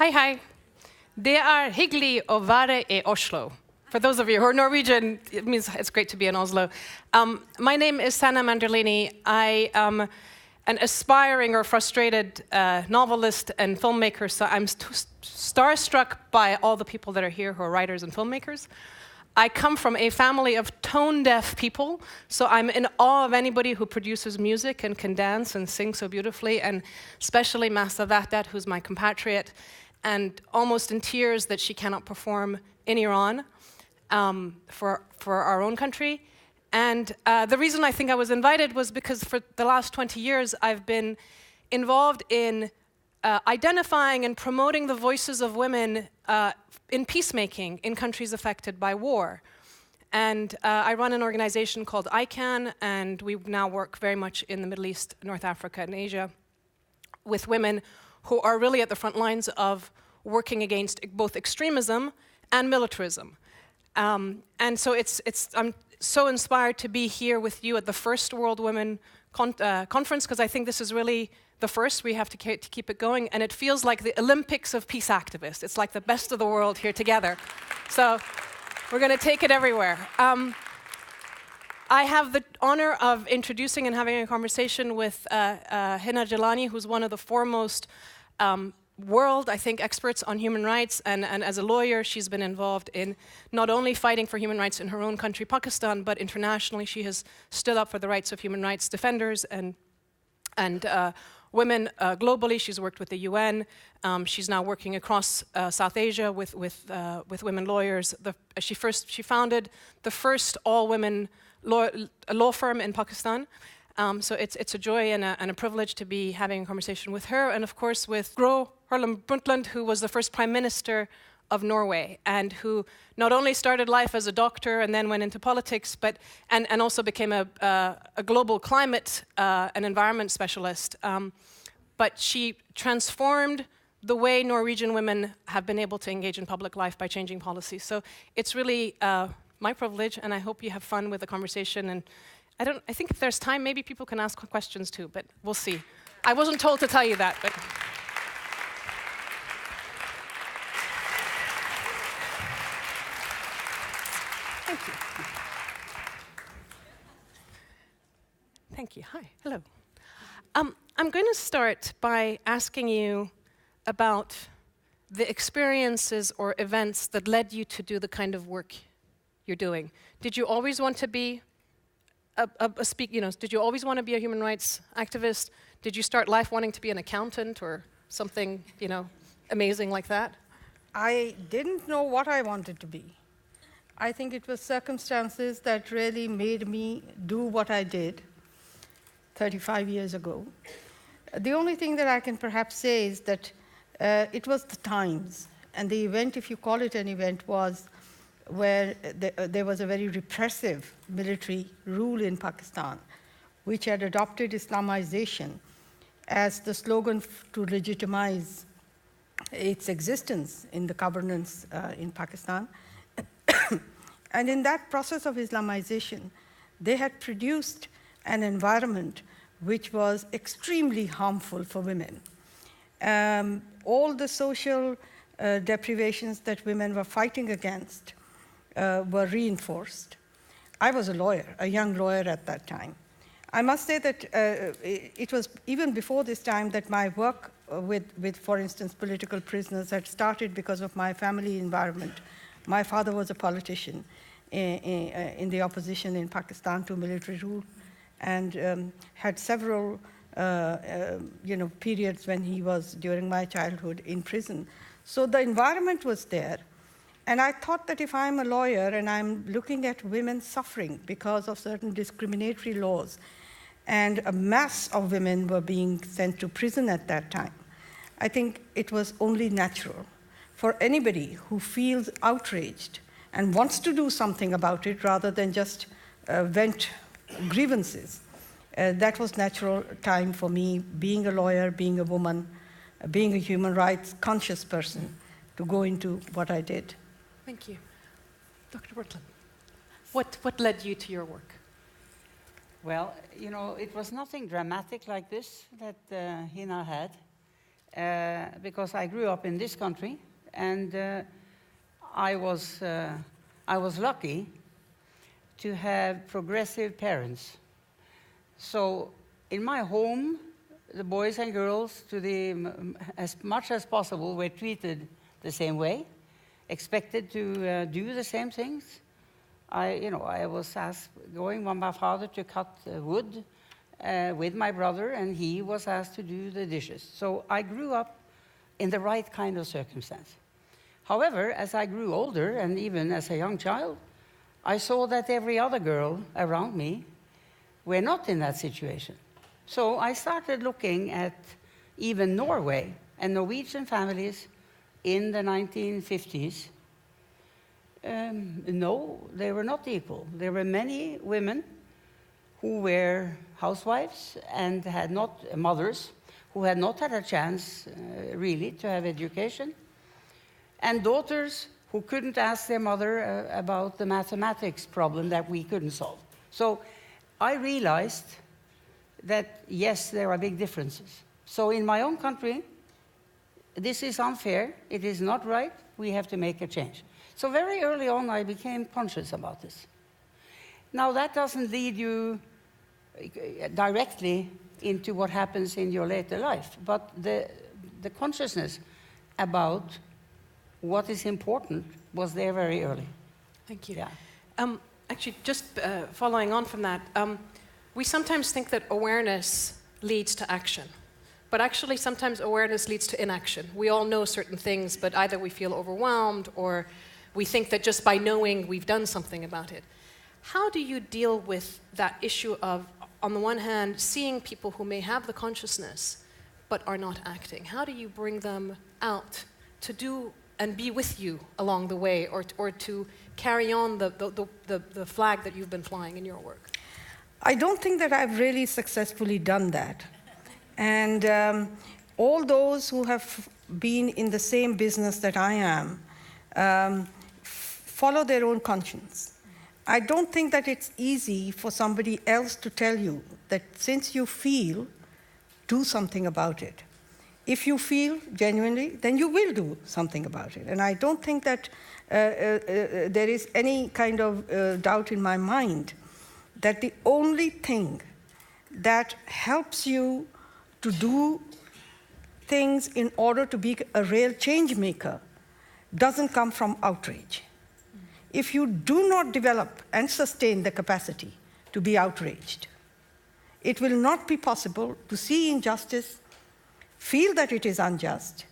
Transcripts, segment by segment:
Hei, hei. Det hyggelig å være I Oslo. For those of you who are Norwegian, it means it's great to be in Oslo. My name is Sanam Anderlini. I am an aspiring or frustrated novelist and filmmaker, so I'm starstruck by all the people that are here who are writers and filmmakers. I come from a family of tone-deaf people, so I'm in awe of anybody who produces music and can dance and sing so beautifully, and especially Masa Vahdad, who's my compatriot, and almost in tears that she cannot perform in Iran for our own country. And the reason I think I was invited was because for the last 20 years I've been involved in identifying and promoting the voices of women in peacemaking in countries affected by war. And I run an organization called ICANN, and we now work very much in the Middle East, North Africa, and Asia with women who are really at the front lines of working against both extremism and militarism. And so I'm so inspired to be here with you at the first World Women Conference, because I think this is really the first. We have to keep it going, and it feels like the Olympics of peace activists. It's like the best of the world here together. So we're going to take it everywhere. I have the honor of introducing and having a conversation with Hina Jilani, who's one of the foremost world, I think, experts on human rights, and as a lawyer, she's been involved in not only fighting for human rights in her own country, Pakistan, but internationally. She has stood up for the rights of human rights defenders and women globally. She's worked with the UN. She's now working across South Asia with women lawyers. She founded the first all-women law firm in Pakistan. So it's a joy and a privilege to be having a conversation with her, and of course with Gro Harlem Brundtland, who was the first Prime Minister of Norway, and who not only started life as a doctor and then went into politics, but and also became a global climate and environment specialist. But she transformed the way Norwegian women have been able to engage in public life by changing policy. So it's really my privilege, and I hope you have fun with the conversation. And I think if there's time, maybe people can ask questions too, but we'll see. I wasn't told to tell you that, but. Thank you. Thank you. Hi. Hello. I'm going to start by asking you about the experiences or events that led you to do the kind of work you're doing. Did you always want to be did you always want to be a human rights activist? Did you start life wanting to be an accountant or something, amazing like that? I didn't know what I wanted to be. I think it was circumstances that really made me do what I did 35 years ago. The only thing that I can perhaps say is that it was the times, and the event, if you call it an event, was where there was a very repressive military rule in Pakistan, which had adopted Islamization as the slogan to legitimize its existence in the governance in Pakistan. And in that process of Islamization, they had produced an environment which was extremely harmful for women. All the social deprivations that women were fighting against were reinforced. I was a lawyer, a young lawyer at that time. I must say that it was even before this time that my work with, for instance, political prisoners had started because of my family environment. My father was a politician in the opposition in Pakistan to military rule, and had several periods when he was, during my childhood, in prison. So the environment was there. And I thought that if I'm a lawyer and I'm looking at women suffering because of certain discriminatory laws, and a mass of women were being sent to prison at that time, I think it was only natural for anybody who feels outraged and wants to do something about it rather than just vent grievances. That was natural time for me, being a lawyer, being a woman, being a human rights conscious person, to go into what I did. Thank you. Dr. Brundtland, what led you to your work? Well, it was nothing dramatic like this that Hina had. because I grew up in this country, and I was lucky to have progressive parents. So in my home, the boys and girls, as much as possible, were treated the same way, expected to do the same things. I was asked, going with my father to cut wood with my brother, and he was asked to do the dishes. So I grew up in the right kind of circumstance. However, as I grew older, and even as a young child, I saw that every other girl around me were not in that situation. So I started looking at even Norway and Norwegian families in the 1950s. No, they were not equal. There were many women who were housewives and had not, mothers, who had not had a chance really to have education, and daughters who couldn't ask their mother about the mathematics problem that we couldn't solve. So I realized that, yes, there are big differences. So in my own country, this is unfair, it is not right, we have to make a change. So very early on, I became conscious about this. Now, that doesn't lead you directly into what happens in your later life, but the consciousness about what is important was there very early. Thank you. Yeah. Actually, just following on from that, we sometimes think that awareness leads to action. But actually, sometimes awareness leads to inaction. We all know certain things, but either we feel overwhelmed or we think that just by knowing we've done something about it. How do you deal with that issue of, on the one hand, seeing people who may have the consciousness but are not acting? How do you bring them out to do and be with you along the way, or to carry on the flag that you've been flying in your work? I don't think that I've really successfully done that. And all those who have been in the same business that I am follow their own conscience. I don't think that it's easy for somebody else to tell you that since you feel, do something about it. If you feel genuinely, then you will do something about it. And I don't think that there is any kind of doubt in my mind that the only thing that helps you to do things in order to be a real change maker doesn't come from outrage. If you do not develop and sustain the capacity to be outraged, it will not be possible to see injustice, feel that it is unjust,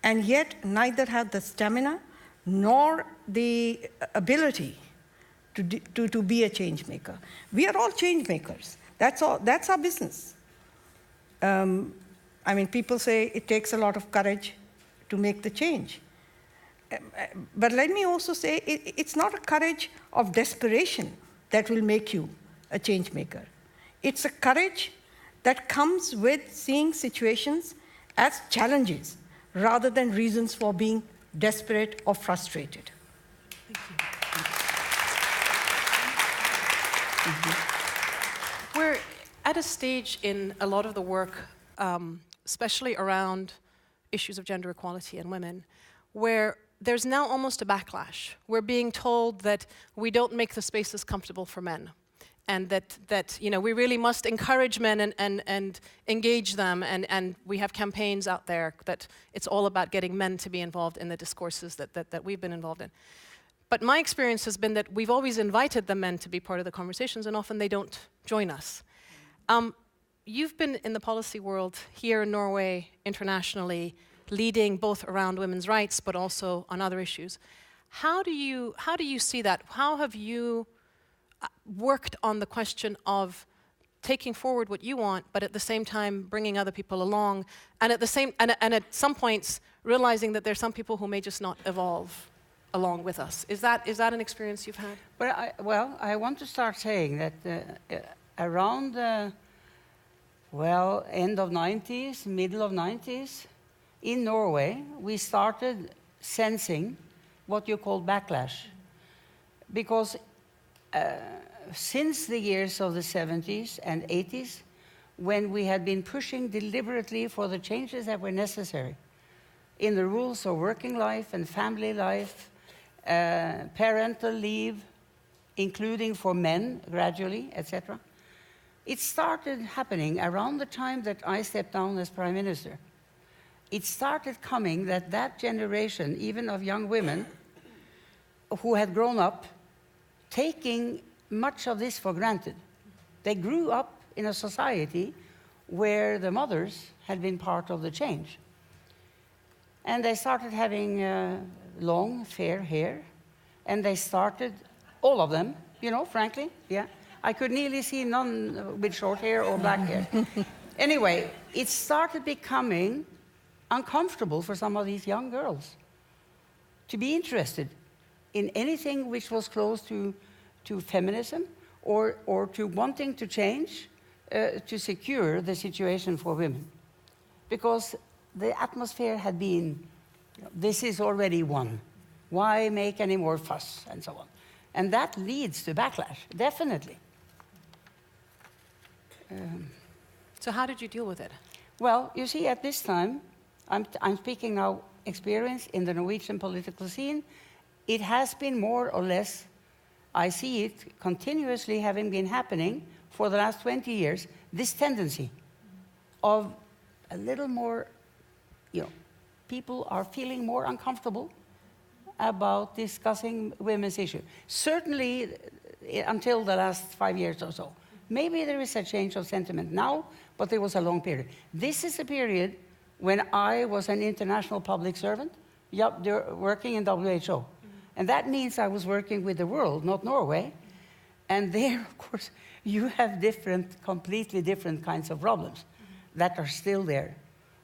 and yet neither have the stamina nor the ability to be a change maker. We are all change makers. That's our business. I mean, people say it takes a lot of courage to make the change. But let me also say, it's not a courage of desperation that will make you a change maker. It's a courage that comes with seeing situations as challenges rather than reasons for being desperate or frustrated. Thank you. Mm-hmm. We're at a stage in a lot of the work, especially around issues of gender equality and women, where there's now almost a backlash. We're being told that we don't make the spaces comfortable for men, and that we really must encourage men and engage them, and we have campaigns out there that it's all about getting men to be involved in the discourses that we've been involved in. But my experience has been that we've always invited the men to be part of the conversations, and often they don't join us. You've been in the policy world here in Norway, internationally, leading both around women's rights, but also on other issues. How do you see that? How have you worked on the question of taking forward what you want, but at the same time bringing other people along, and at some points realizing that there's some people who may just not evolve along with us? Is that an experience you've had? Well, I want to start saying that around end of 90s, middle of 90s, in Norway, we started sensing what you call backlash. Because since the years of the 70s and 80s, when we had been pushing deliberately for the changes that were necessary in the rules of working life and family life, parental leave, including for men gradually, etc. It started happening around the time that I stepped down as Prime Minister. It started coming that that generation, even of young women, who had grown up taking much of this for granted. They grew up in a society where the mothers had been part of the change. And they started having long, fair hair, and they started, all of them, you know, frankly, yeah. I could nearly see none with short hair or black hair. Anyway, it started becoming uncomfortable for some of these young girls to be interested in anything which was close to feminism or to wanting to change to secure the situation for women. Because the atmosphere had been, this is already won. Why make any more fuss, and so on. And that leads to backlash, definitely. So how did you deal with it? Well, you see, at this time, I'm speaking now experience in the Norwegian political scene. It has been more or less, I see it continuously having been happening for the last 20 years, this tendency of a little more, you know, people are feeling more uncomfortable about discussing women's issues. Certainly until the last 5 years or so. Maybe there is a change of sentiment now, but there was a long period. This is a period when I was an international public servant, working in WHO. And that means I was working with the world, not Norway. And there, of course, you have completely different kinds of problems that are still there.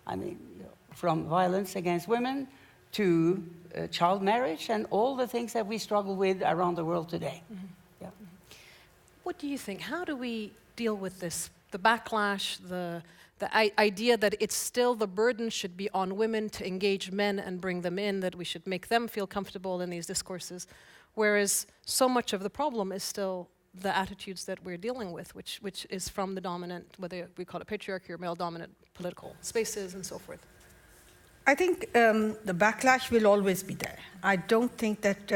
I mean, you know, from violence against women to child marriage and all the things that we struggle with around the world today. Mm-hmm. Yeah. What do you think? How do we deal with this? The backlash, the idea that it's still the burden should be on women to engage men and bring them in, that we should make them feel comfortable in these discourses, whereas so much of the problem is still the attitudes that we're dealing with, which is from the dominant, whether we call it patriarchy or male-dominant political spaces and so forth. I think the backlash will always be there. I don't think that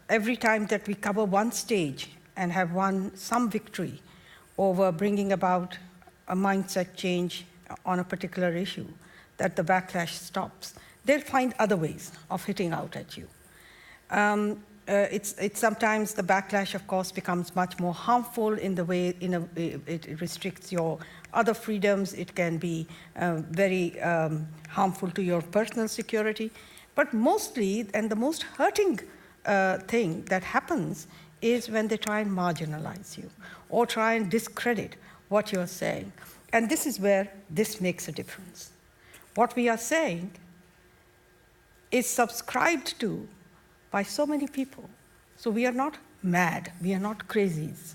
every time that we cover one stage and have won some victory over bringing about a mindset change on a particular issue, that the backlash stops. They'll find other ways of hitting out at you. It's sometimes the backlash, of course, becomes much more harmful in the way it restricts your other freedoms. It can be very harmful to your personal security. But mostly, and the most hurting thing that happens is when they try and marginalize you or try and discredit what you're saying. And this is where this makes a difference. What we are saying is subscribed to by so many people. So we are not mad, we are not crazies.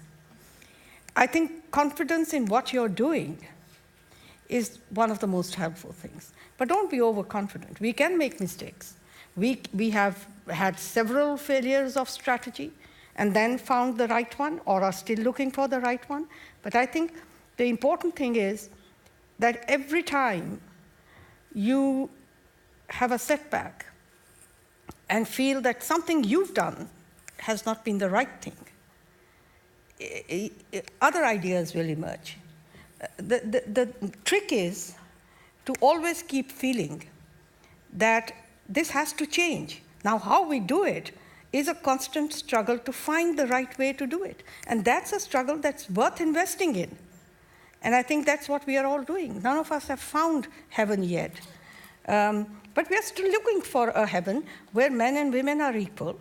I think confidence in what you're doing is one of the most helpful things. But don't be overconfident. We can make mistakes. We have had several failures of strategy and then found the right one or are still looking for the right one. But I think the important thing is that every time you have a setback and feel that something you've done has not been the right thing, other ideas will emerge. The trick is to always keep feeling that this has to change. Now, how we do it is a constant struggle to find the right way to do it. And that's a struggle that's worth investing in. And I think that's what we are all doing. None of us have found heaven yet. But we are still looking for a heaven where men and women are equal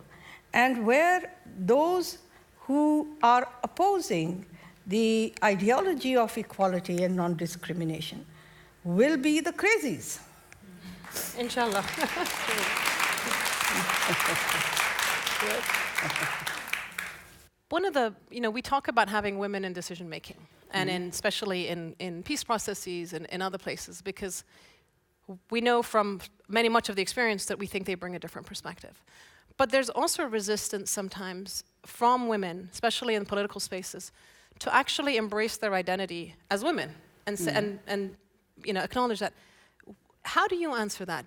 and where those who are opposing the ideology of equality and non-discrimination will be the crazies. Inshallah. One of the, we talk about having women in decision-making, and especially in peace processes and in other places, because we know from much of the experience that we think they bring a different perspective. But there's also resistance sometimes from women, especially in political spaces, to actually embrace their identity as women and and you know, acknowledge that. How do you answer that?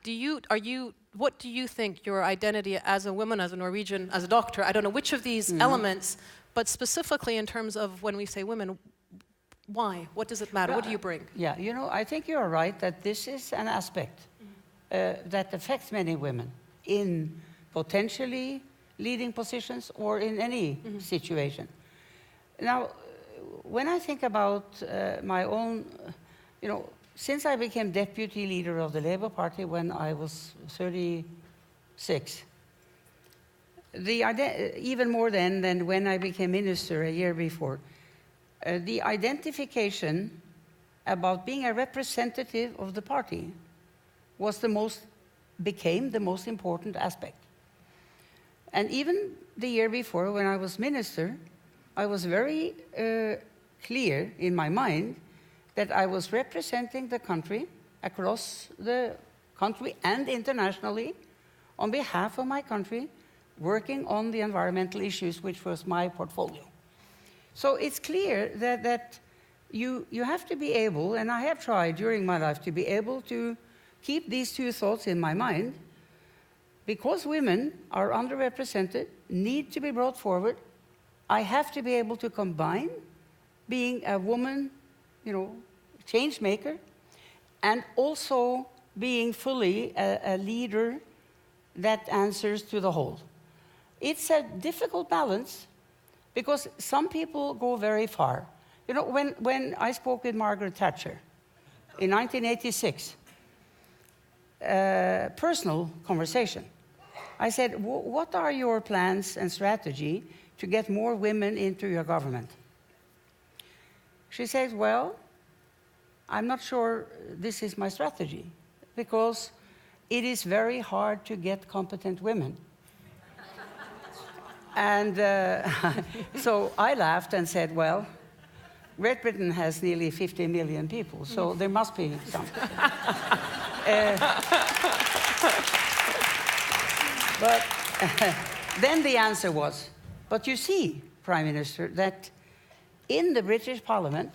What do you think your identity as a woman, as a Norwegian, as a doctor, I don't know which of these elements, but specifically in terms of when we say women, why? What does it matter? What do you bring? Yeah, you know, I think you're right that this is an aspect that affects many women in potentially leading positions or in any situation. Now, when I think about my own, you know, since I became deputy leader of the Labour Party when I was 36, even more than when I became minister a year before, the identification about being a representative of the party became the most important aspect. And even the year before, when I was minister, I was very clear in my mind that I was representing the country across the country and internationally on behalf of my country, working on the environmental issues, which was my portfolio. So it's clear that you have to be able, and I have tried during my life to be able to keep these two thoughts in my mind, because women are underrepresented, need to be brought forward. I have to be able to combine being a woman, you know, change maker, and also being fully a leader that answers to the whole. It's a difficult balance because some people go very far. You know, when I spoke with Margaret Thatcher in 1986, personal conversation, I said, what are your plans and strategy to get more women into your government? She says, well, I'm not sure this is my strategy, because it is very hard to get competent women. And so I laughed and said, well, Great Britain has nearly 50 million people, so there must be something. But then the answer was, but you see, Prime Minister, that in the British Parliament,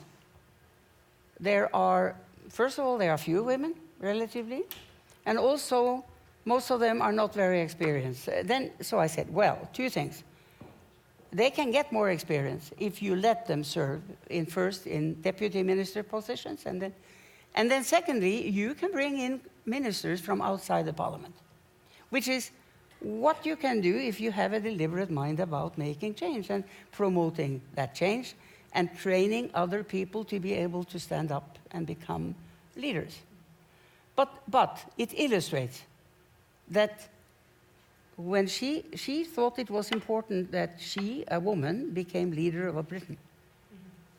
there are, first of all, there are few women, relatively, and also most of them are not very experienced. So I said, well, two things. They can get more experience if you let them serve first in deputy minister positions, and then secondly, you can bring in ministers from outside the Parliament, which is what you can do if you have a deliberate mind about making change and promoting that change and training other people to be able to stand up and become leaders. But it illustrates that when she thought it was important that she, a woman, became leader of Britain.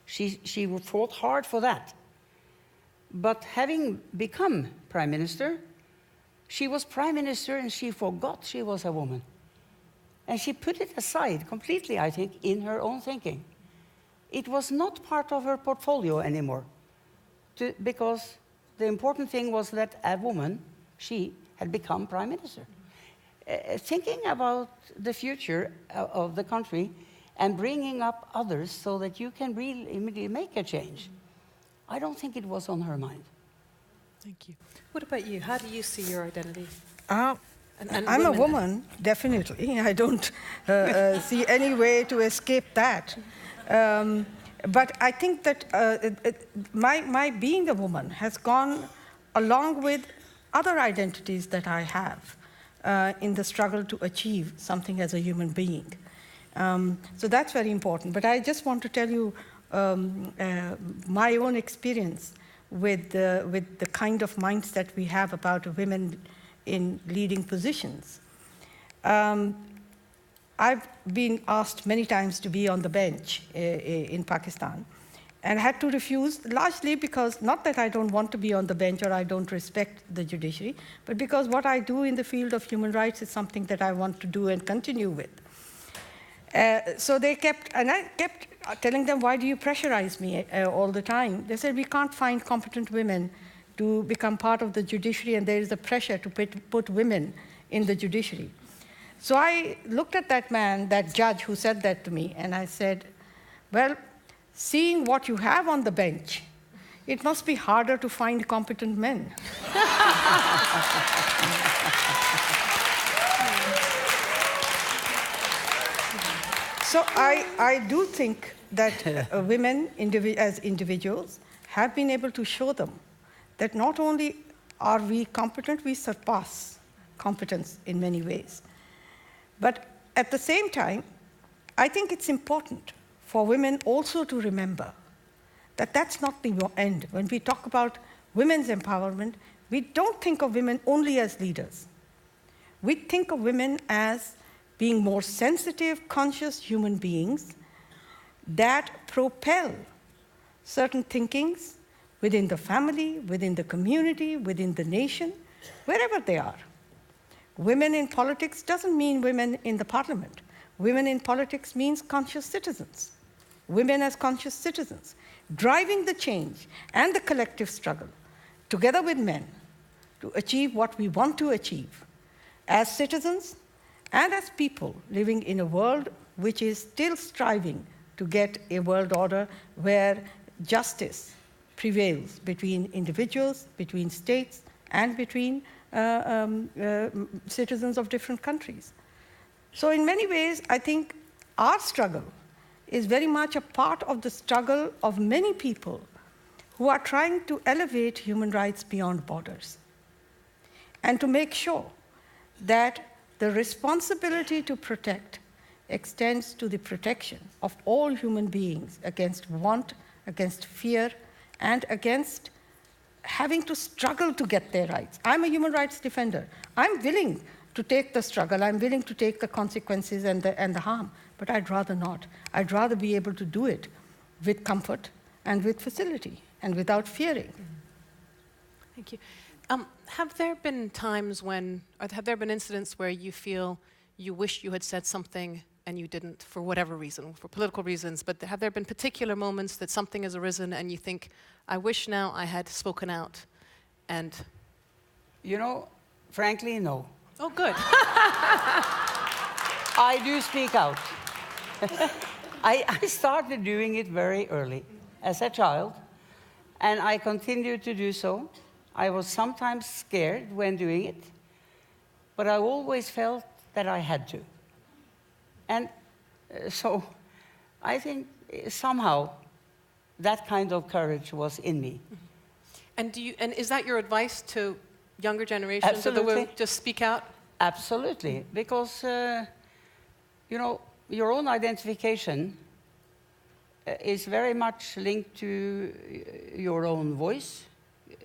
She fought hard for that. But having become Prime Minister, she was Prime Minister and she forgot she was a woman. And she put it aside completely, I think, in her own thinking. It was not part of her portfolio anymore, because the important thing was that a woman, she, had become Prime Minister. Thinking about the future of the country and bringing up others so that you can really make a change, I don't think it was on her mind. Thank you. What about you? How do you see your identity? I'm women? a woman, definitely. I don't see any way to escape that. But I think that my being a woman has gone along with other identities that I have in the struggle to achieve something as a human being. So that's very important. But I just want to tell you my own experience with the kind of mindset we have about women in leading positions. I've been asked many times to be on the bench in Pakistan, and had to refuse, largely because, not that I don't want to be on the bench or I don't respect the judiciary, but because what I do in the field of human rights is something that I want to do and continue with. So they kept, and I kept telling them, why do you pressurize me all the time? They said, we can't find competent women to become part of the judiciary, and there is a pressure to put women in the judiciary. So I looked at that man, that judge who said that to me, and I said, well, seeing what you have on the bench, it must be harder to find competent men. So I do think that women as individuals have been able to show them that not only are we competent, we surpass competence in many ways. But at the same time, I think it's important for women also to remember that that's not the end. When we talk about women's empowerment, we don't think of women only as leaders. We think of women as being more sensitive, conscious human beings that propel certain thinkings within the family, within the community, within the nation, wherever they are. Women in politics doesn't mean women in the parliament. Women in politics means conscious citizens. Women as conscious citizens, driving the change and the collective struggle, together with men, to achieve what we want to achieve as citizens and as people living in a world which is still striving to get a world order where justice prevails between individuals, between states, and between citizens of different countries. So in many ways, I think our struggle is very much a part of the struggle of many people who are trying to elevate human rights beyond borders and to make sure that the responsibility to protect extends to the protection of all human beings against want, against fear, and against having to struggle to get their rights. I'm a human rights defender. I'm willing to take the struggle. I'm willing to take the consequences and the harm, but I'd rather not. I'd rather be able to do it with comfort and with facility and without fearing. Thank you. Have there been times when, or have there been incidents where you feel you wish you had said something and you didn't, for whatever reason, for political reasons, but have there been particular moments that something has arisen and you think, I wish now I had spoken out and... You know, frankly, no. Oh, good. I do speak out. I started doing it very early, as a child, and I continue to do so. I was sometimes scared when doing it, but I always felt that I had to. And so I think somehow that kind of courage was in me. And is that your advice to younger generations? Absolutely. Of just speak out? Absolutely, because you know, your own identification is very much linked to your own voice,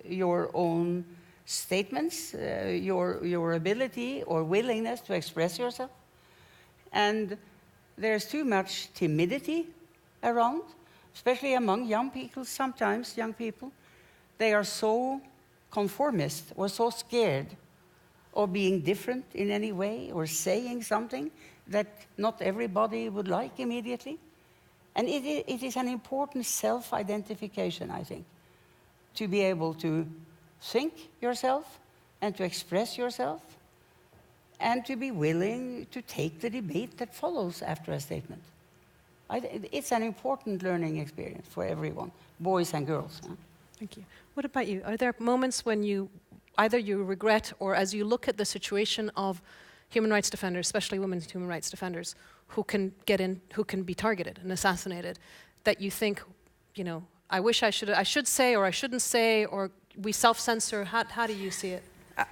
your own statements, your ability or willingness to express yourself. And there's too much timidity around, especially among young people. Sometimes young people, they are so conformist or so scared of being different in any way or saying something that not everybody would like immediately. And it is an important self-identification, I think, to be able to think yourself and to express yourself and to be willing to take the debate that follows after a statement. It's an important learning experience for everyone, boys and girls. Huh? Thank you. What about you? Are there moments when either you regret or as you look at the situation of human rights defenders, especially women's human rights defenders, who can be targeted and assassinated, that you think, you know, I wish I should say, or I shouldn't say, or we self-censor? How do you see it?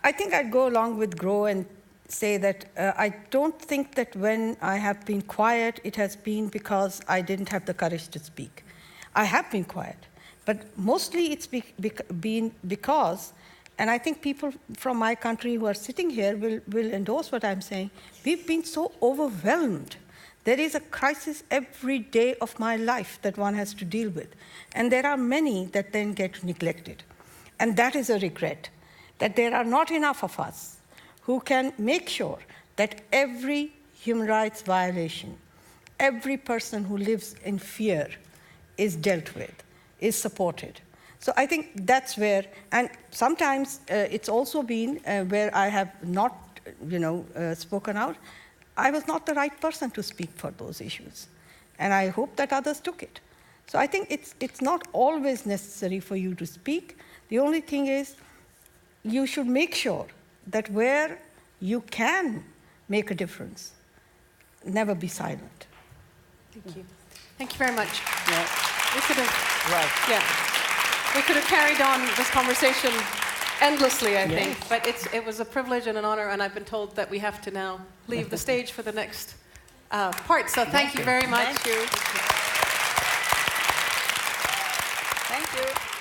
I think I'd go along with Gro and say that I don't think that when I have been quiet, it has been because I didn't have the courage to speak. I have been quiet, but mostly it's been because, and I think people from my country who are sitting here will endorse what I'm saying, we've been so overwhelmed. There is a crisis every day of my life that one has to deal with. And there are many that then get neglected. And that is a regret, that there are not enough of us who can make sure that every human rights violation, every person who lives in fear is dealt with, is supported. So I think that's where, and sometimes it's also been where I have not, spoken out. I was not the right person to speak for those issues. And I hope that others took it. So I think it's not always necessary for you to speak. The only thing is you should make sure that where you can make a difference, never be silent. Thank you. Thank you very much. Yeah. We could have, Right. yeah, we could have carried on this conversation endlessly, I think, but it was a privilege and an honor, and I've been told that we have to now leave the stage for the next part. So thank you very much. Thank you. Thank you.